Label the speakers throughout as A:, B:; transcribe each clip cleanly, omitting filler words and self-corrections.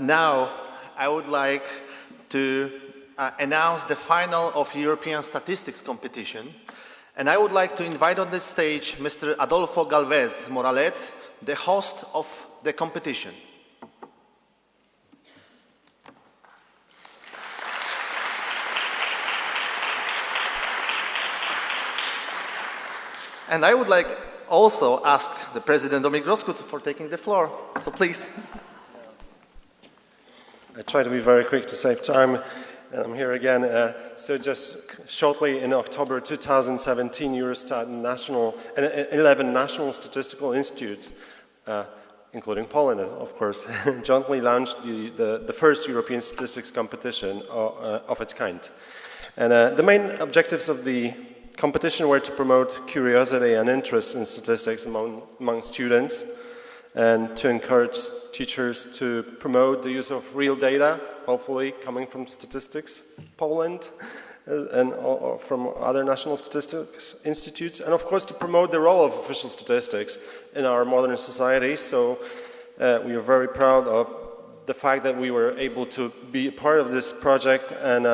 A: Now, I would like to announce the final of European Statistics Competition, and I would like to invite on this stage Mr. Adolfo Galvez Morales, the host of the competition. And I would like also ask the President Dominik Roskut for taking the floor, so please.
B: I try to be very quick to save time, and I'm here again. So just shortly, in October 2017, Eurostat and 11 national statistical institutes, including Poland, of course, jointly launched the first European statistics competition of its kind. And the main objectives of the competition were to promote curiosity and interest in statistics among students, and to encourage teachers to promote the use of real data, hopefully coming from Statistics Poland or from other national statistics institutes, and of course to promote the role of official statistics in our modern society. So we are very proud of the fact that we were able to be a part of this project, and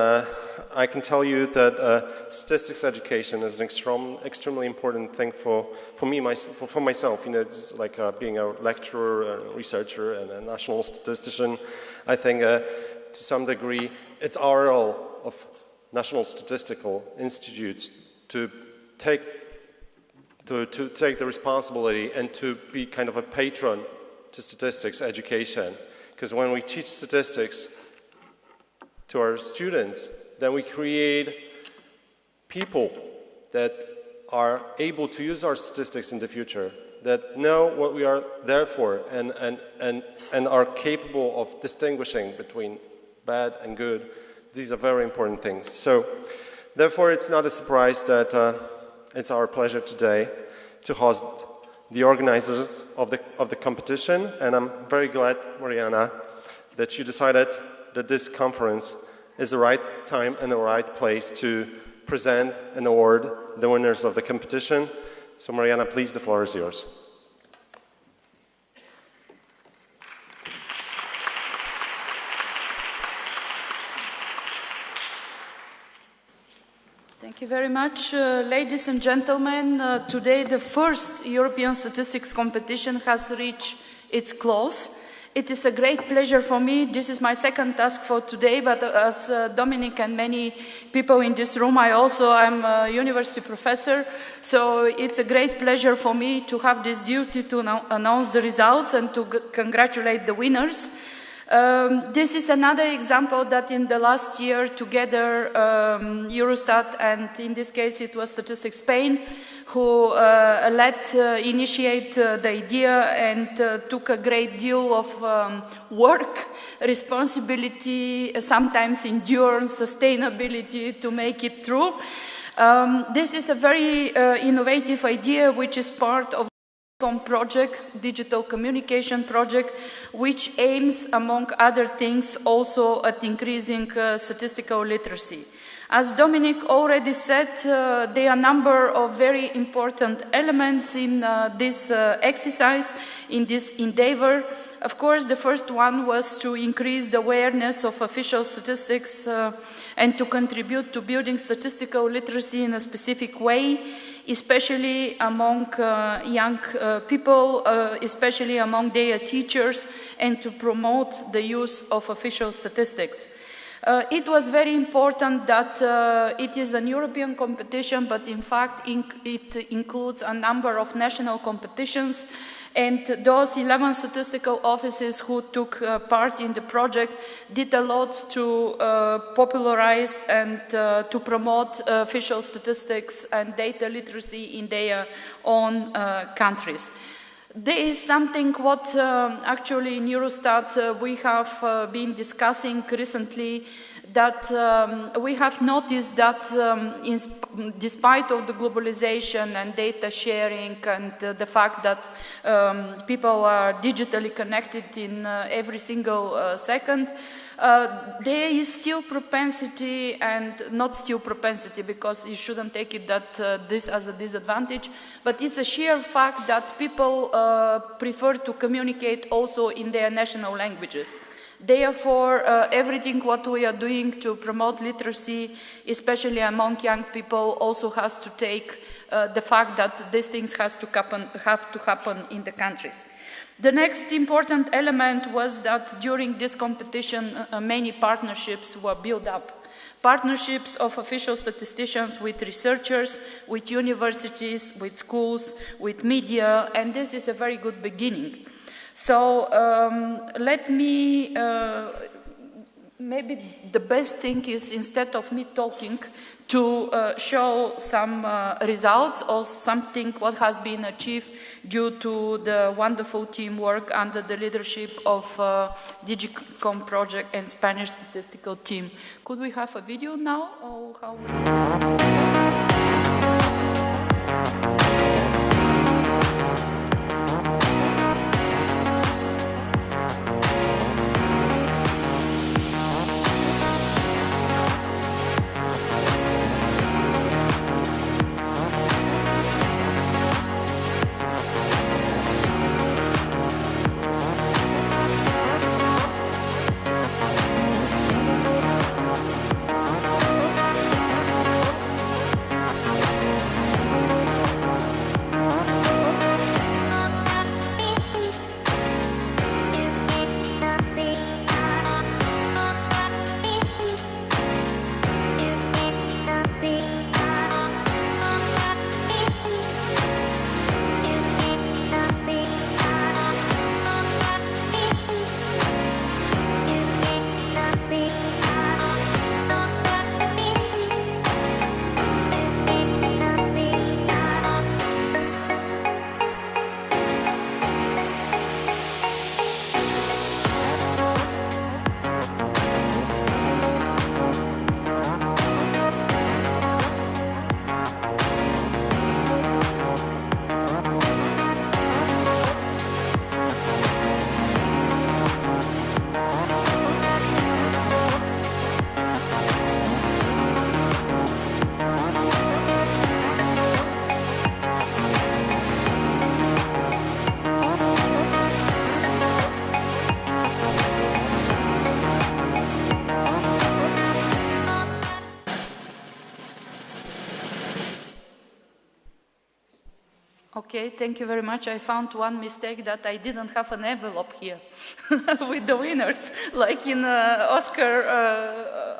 B: I can tell you that statistics education is an extremely important thing for myself. You know, it's like being a lecturer, a researcher, and a national statistician. I think to some degree it's our role of national statistical institutes to take the responsibility and to be kind of a patron to statistics education. Because when we teach statistics to our students, then we create people that are able to use our statistics in the future, that know what we are there for, and are capable of distinguishing between bad and good. These are very important things. So, therefore, it's not a surprise that it's our pleasure today to host the organizers of the competition, and I'm very glad, Mariana, that you decided that this conference is the right time and the right place to present and award the winners of the competition. So Mariana, please, the floor is yours.
C: Thank you very much, ladies and gentlemen. Today the first European Statistics Competition has reached its close. It is a great pleasure for me. This is my second task for today, but as Dominik and many people in this room, I'm a university professor, so it's a great pleasure for me to have this duty to announce the results and to congratulate the winners. This is another example that in the last year together Eurostat, and in this case it was Statistics Spain, who initiate the idea and took a great deal of work, responsibility, sometimes endurance, sustainability to make it through. This is a very innovative idea which is part of digital communication project, which aims, among other things, also at increasing statistical literacy. As Dominik already said, there are a number of very important elements in this exercise, in this endeavor. Of course, the first one was to increase the awareness of official statistics and to contribute to building statistical literacy in a specific way, especially among young people, especially among their teachers, and to promote the use of official statistics. It was very important that it is an European competition, but in fact it includes a number of national competitions, and those 11 statistical offices who took part in the project did a lot to popularize and to promote official statistics and data literacy in their own countries. There is something what actually in Eurostat we have been discussing recently, that we have noticed that despite of the globalization and data sharing and the fact that people are digitally connected in every single second, there is still propensity, and not still propensity because you shouldn't take it that this as a disadvantage, but it's a sheer fact that people prefer to communicate also in their national languages. Therefore, everything what we are doing to promote literacy, especially among young people, also has to take the fact that these things have to happen in the countries. The next important element was that during this competition, many partnerships were built up. Partnerships of official statisticians with researchers, with universities, with schools, with media, and this is a very good beginning. So let me, maybe the best thing is, instead of me talking, to show some results or something what has been achieved due to the wonderful teamwork under the leadership of Digicom project and Spanish statistical team. Could we have a video now, or how? Okay, thank you very much. I found one mistake, that I didn't have an envelope here with the winners, like in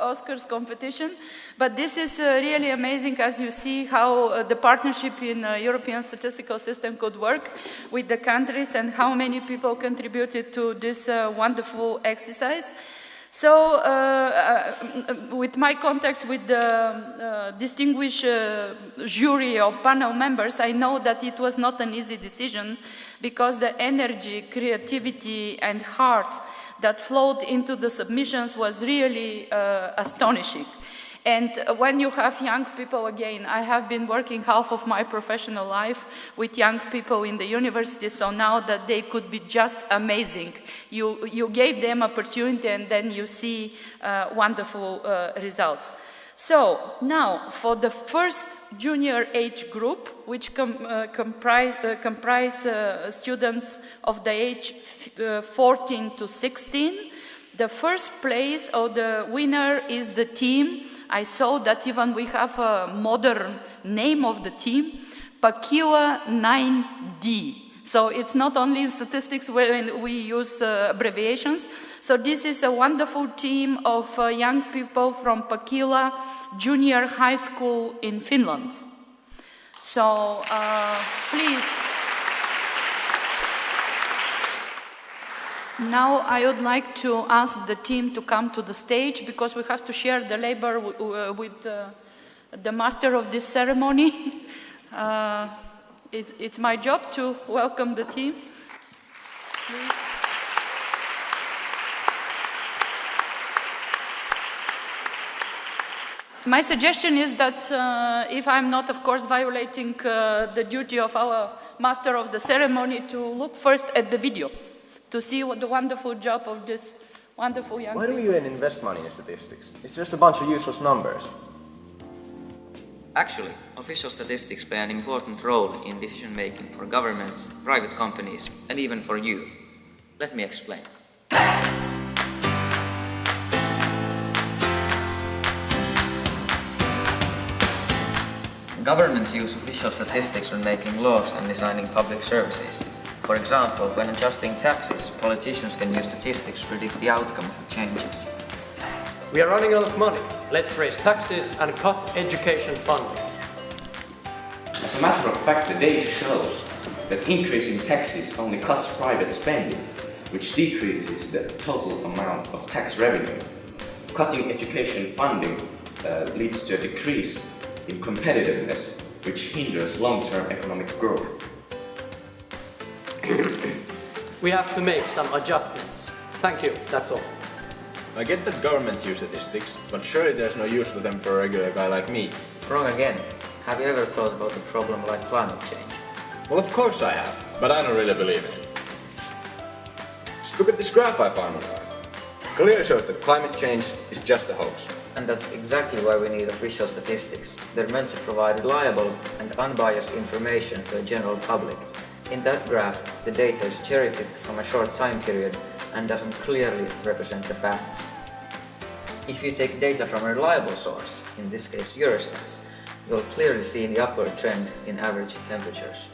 C: Oscars competition. But this is really amazing, as you see how the partnership in European statistical system could work with the countries and how many people contributed to this wonderful exercise. So, with my contacts with the distinguished jury or panel members, I know that it was not an easy decision, because the energy, creativity, and heart that flowed into the submissions was really astonishing. And when you have young people, again, I have been working half of my professional life with young people in the university, so now that they could be just amazing. You gave them opportunity, and then you see wonderful results. So now, for the first junior age group, which comprise students of the age 14 to 16, the first place or the winner is the team. I saw that even we have a modern name of the team, Pakila 9D. So it's not only statistics where we use abbreviations. So this is a wonderful team of young people from Pakila Junior High School in Finland. So please. Now I would like to ask the team to come to the stage, because we have to share the labor with the master of this ceremony. It's my job to welcome the team. Please. My suggestion is that if I'm not, of course, violating the duty of our master of the ceremony, to look first at the video, to see what the wonderful job of this wonderful young
D: people. Why do you even invest money in statistics? It's just a bunch of useless numbers.
E: Actually, official statistics play an important role in decision-making for governments, private companies, and even for you. Let me explain. Governments use official statistics when making laws and designing public services. For example, when adjusting taxes, politicians can use statistics to predict the outcome of changes.
F: We are running out of money. Let's raise taxes and cut education funding.
G: As a matter of fact, the data shows that increasing taxes only cuts private spending, which decreases the total amount of tax revenue. Cutting education funding leads to a decrease in competitiveness, which hinders long-term economic growth.
F: We have to make some adjustments. Thank you, that's all.
D: I get that governments use statistics, but surely there's no use for them for a regular guy like me.
E: Wrong again. Have you ever thought about a problem like climate change?
D: Well, of course I have, but I don't really believe in it. Just look at this graph I found online. It clearly shows that climate change is just a hoax.
E: And that's exactly why we need official statistics. They're meant to provide reliable and unbiased information to the general public. In that graph, the data is cherry-picked from a short time period and doesn't clearly represent the facts. If you take data from a reliable source, in this case Eurostat, you'll clearly see the upward trend in average temperatures.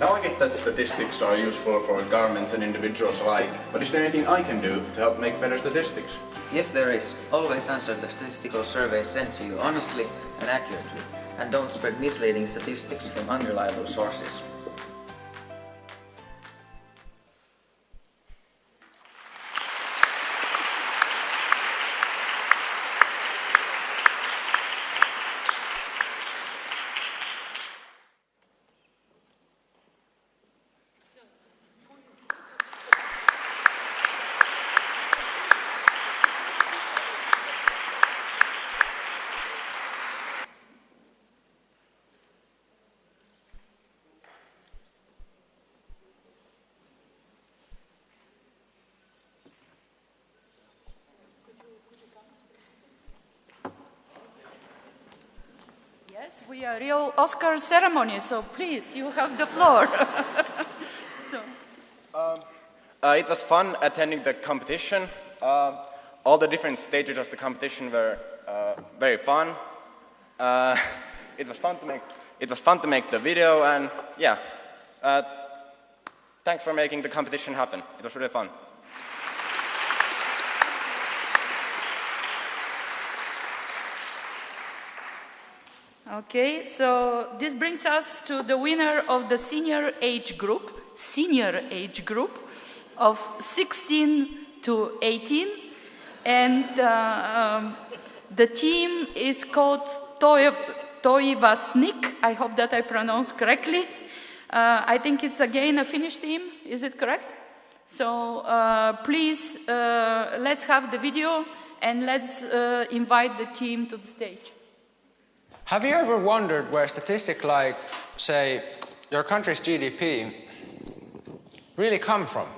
H: Now I get that statistics are useful for governments and individuals alike, but is there anything I can do to help make better statistics?
E: Yes, there is. Always answer the statistical surveys sent to you honestly and accurately, and don't spread misleading statistics from unreliable sources.
C: Yes, we are real Oscar ceremony, so please, you have the floor.
I: It was fun attending the competition. All the different stages of the competition were very fun. It was fun to make the video, and yeah. Thanks for making the competition happen. It was really fun.
C: Okay, so this brings us to the winner of the senior age group of 16 to 18. And the team is called Toivasnik. I hope that I pronounced correctly. I think it's again a Finnish team, is it correct? So please, let's have the video and let's invite the team to the stage.
J: Have you ever wondered where statistics like, say, your country's GDP really come from?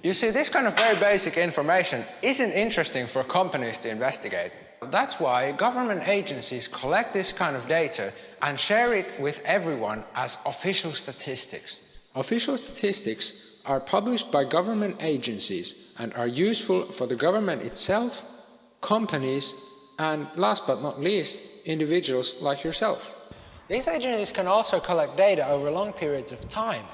J: You see, this kind of very basic information isn't interesting for companies to investigate. That's why government agencies collect this kind of data and share it with everyone as official statistics.
K: Official statistics are published by government agencies and are useful for the government itself, companies, and last but not least, individuals like yourself.
J: These agencies can also collect data over long periods of time.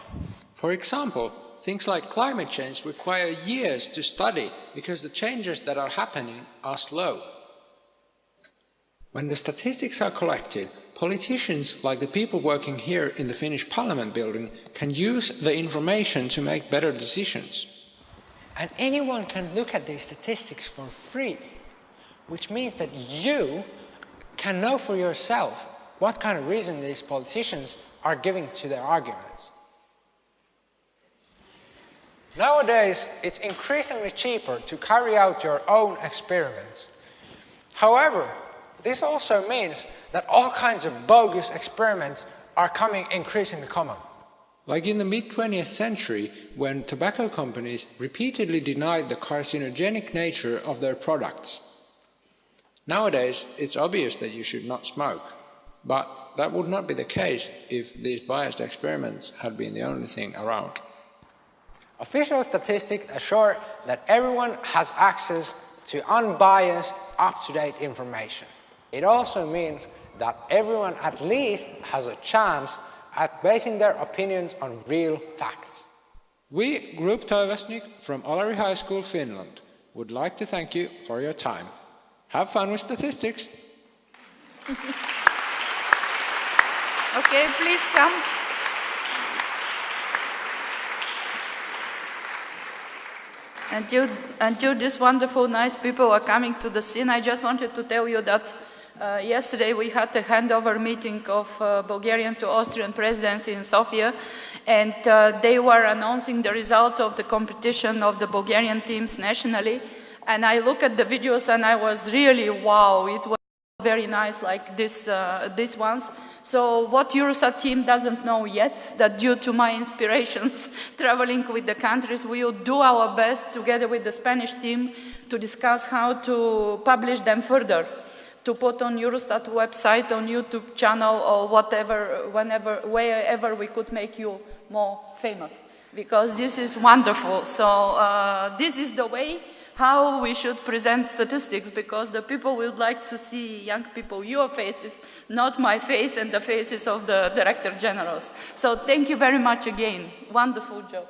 K: For example, things like climate change require years to study because the changes that are happening are slow. When the statistics are collected, politicians, like the people working here in the Finnish Parliament building, can use the information to make better decisions.
J: And anyone can look at these statistics for free, which means that you can know for yourself what kind of reason these politicians are giving to their arguments. Nowadays, it's increasingly cheaper to carry out your own experiments. However, this also means that all kinds of bogus experiments are coming increasingly common.
K: Like in the mid-20th century, when tobacco companies repeatedly denied the carcinogenic nature of their products. Nowadays, it's obvious that you should not smoke, but that would not be the case if these biased experiments had been the only thing around.
J: Official statistics assure that everyone has access to unbiased, up-to-date information. It also means
K: that everyone at least has a chance at basing their opinions on real facts. We, Group Toivasnik from Olari High School, Finland, would like to thank you for your time. Have fun with statistics.
C: Okay, please come. Until these wonderful, nice people are coming to the scene, I just wanted to tell you that yesterday we had a handover meeting of Bulgarian to Austrian presidency in Sofia, and they were announcing the results of the competition of the Bulgarian teams nationally. And I look at the videos and I was really, wow, it was very nice like these ones. So what Eurostat team doesn't know yet, that due to my inspirations traveling with the countries, we will do our best together with the Spanish team to discuss how to publish them further, to put on Eurostat website, on YouTube channel or whatever, wherever we could make you more famous. Because this is wonderful. So this is the way how we should present statistics, because the people would like to see young people, your faces, not my face and the faces of the Director Generals. So thank you very much again. Wonderful job.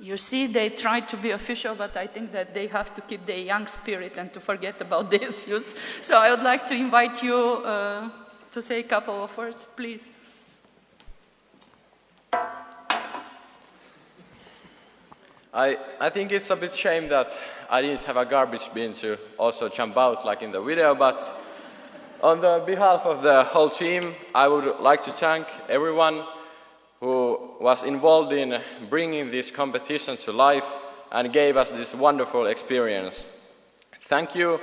C: You see, they try to be official, but I think that they have to keep their young spirit and to forget about the issues. So I would like to invite you to say a couple of words, please.
L: I think it's a bit shame that I didn't have a garbage bin to also jump out like in the video, but on the behalf of the whole team, I would like to thank everyone who was involved in bringing this competition to life and gave us this wonderful experience. Thank you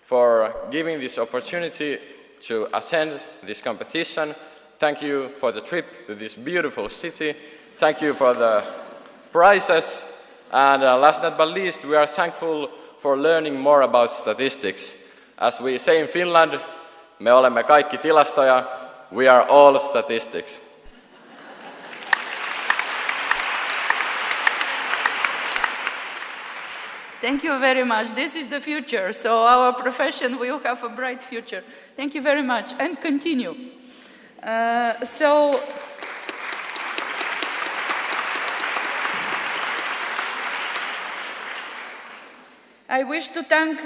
L: for giving this opportunity to attend this competition. Thank you for the trip to this beautiful city. Thank you for the prizes. And last but not least, we are thankful for learning more about statistics. As we say in Finland, me olemme kaikki tilastoja, we are all statistics.
C: Thank you very much. This is the future, so our profession will have a bright future. Thank you very much, and continue. I wish to thank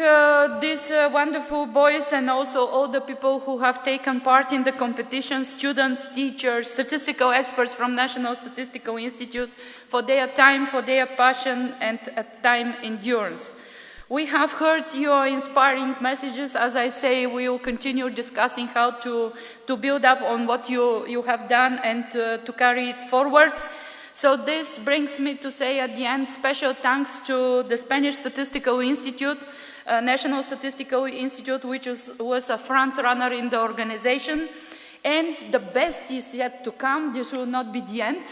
C: these wonderful boys and also all the people who have taken part in the competition, students, teachers, statistical experts from national statistical institutes, for their time, for their passion and time endurance. We have heard your inspiring messages. As I say, we will continue discussing how to build up on what you have done and to carry it forward. So this brings me to say at the end, special thanks to the Spanish Statistical Institute, National Statistical Institute, which was a front runner in the organization. And the best is yet to come. This will not be the end,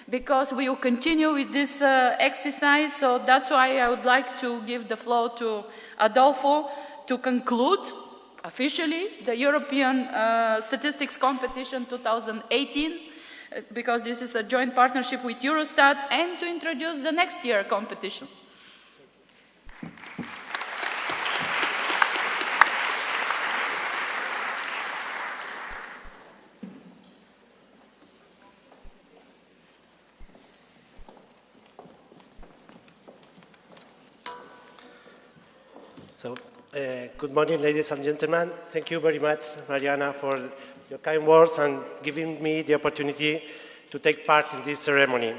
C: because we will continue with this exercise. So that's why I would like to give the floor to Adolfo to conclude officially the European Statistics Competition 2018. Because this is a joint partnership with Eurostat, and to introduce the next year competition.
M: So, good morning, ladies and gentlemen. Thank you very much, Mariana, for your kind words and giving me the opportunity to take part in this ceremony.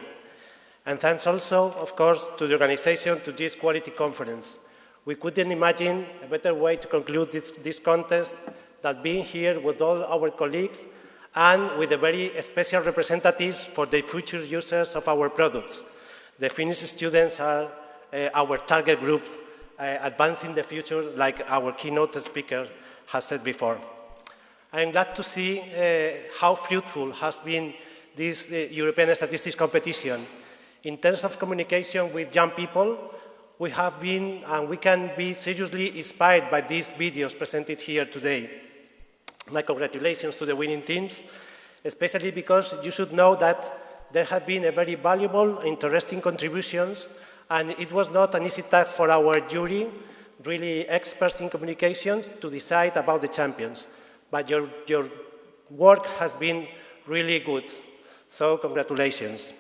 M: And thanks also, of course, to the organization to this quality conference. We couldn't imagine a better way to conclude this contest than being here with all our colleagues and with the very special representatives for the future users of our products. The Finnish students are our target group, advancing the future, like our keynote speaker has said before. I'm glad to see how fruitful has been this European statistics competition. In terms of communication with young people, we have been and we can be seriously inspired by these videos presented here today. My congratulations to the winning teams, especially because you should know that there have been a very valuable, interesting contributions, and it was not an easy task for our jury, really experts in communication, to decide about the champions. But your work has been really good, so congratulations.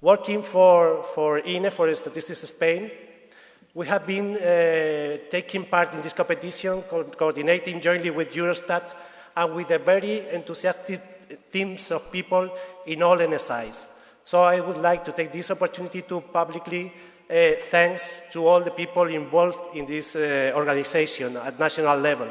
M: Working for INE, for Statistics Spain, we have been taking part in this competition, coordinating jointly with Eurostat and with a very enthusiastic teams of people in all NSIs. So I would like to take this opportunity to publicly thanks to all the people involved in this organization at national level.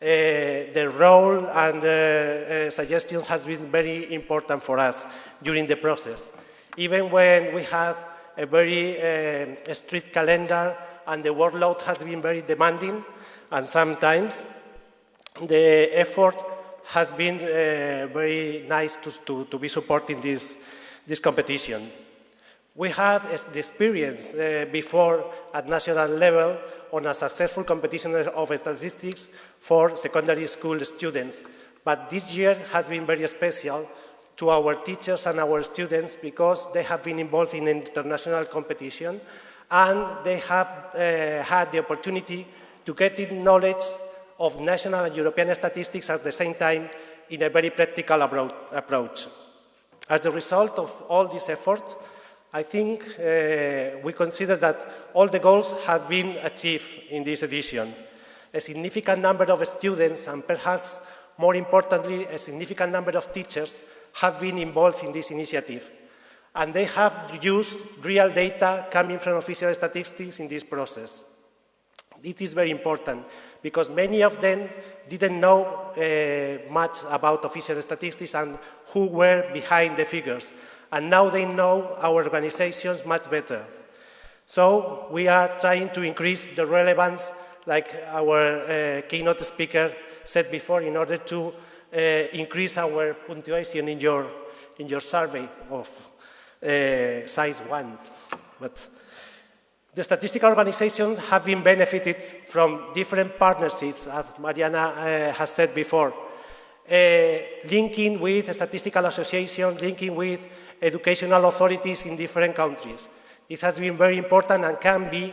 M: Their role and suggestions has been very important for us during the process. Even when we have a very strict calendar and the workload has been very demanding, and sometimes the effort has been very nice to be supporting this competition. We had the experience before at national level on a successful competition of statistics for secondary school students, but this year has been very special to our teachers and our students because they have been involved in international competition and they have had the opportunity to get in knowledge of national and European statistics at the same time in a very practical approach. As a result of all this effort, I think we consider that all the goals have been achieved in this edition. A significant number of students and perhaps more importantly, a significant number of teachers have been involved in this initiative, and they have used real data coming from official statistics in this process. It is very important because many of them didn't know much about official statistics and who were behind the figures, and now they know our organizations much better. So we are trying to increase the relevance, like our keynote speaker said before, in order to increase our punctuation in your survey of size 1. But the statistical organizations have been benefited from different partnerships, as Mariana has said before, linking with statistical associations, linking with educational authorities in different countries. It has been very important and can be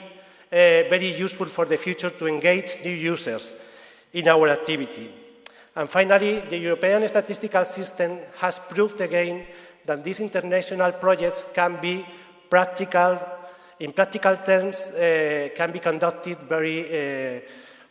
M: very useful for the future to engage new users in our activity. And finally, the European statistical system has proved again that these international projects can be practical, in practical terms, can be conducted very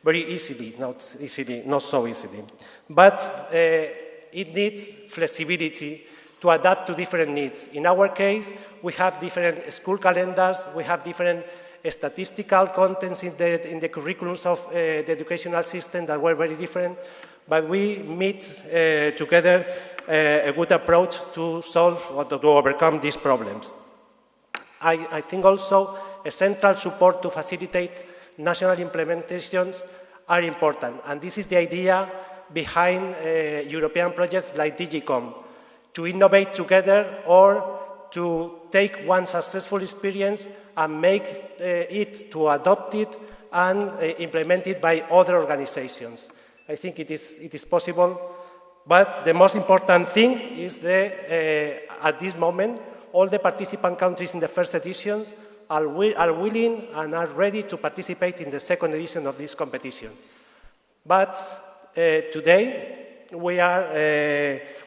M: easily, not so easily. But it needs flexibility to adapt to different needs. In our case, we have different school calendars, we have different statistical contents in the curriculums of the educational system that were very different, but we meet together a good approach to solve or to overcome these problems. I think also a central support to facilitate national implementations are important, and this is the idea behind European projects like DigiCom, to innovate together or to take one successful experience and make it, to adopt it and implement it by other organizations. I think it is possible, but the most important thing is at this moment, all the participant countries in the first edition are willing and are ready to participate in the second edition of this competition. But today,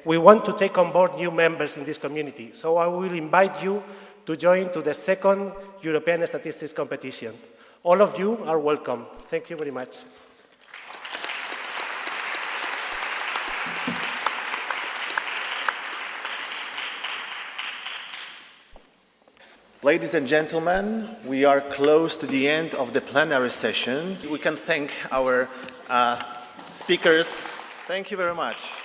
M: we want to take on board new members in this community, so I will invite you to join to the second European Statistics competition. All of you are welcome. Thank you very much.
A: Ladies and gentlemen, we are close to the end of the plenary session. We can thank our speakers. Thank you very much.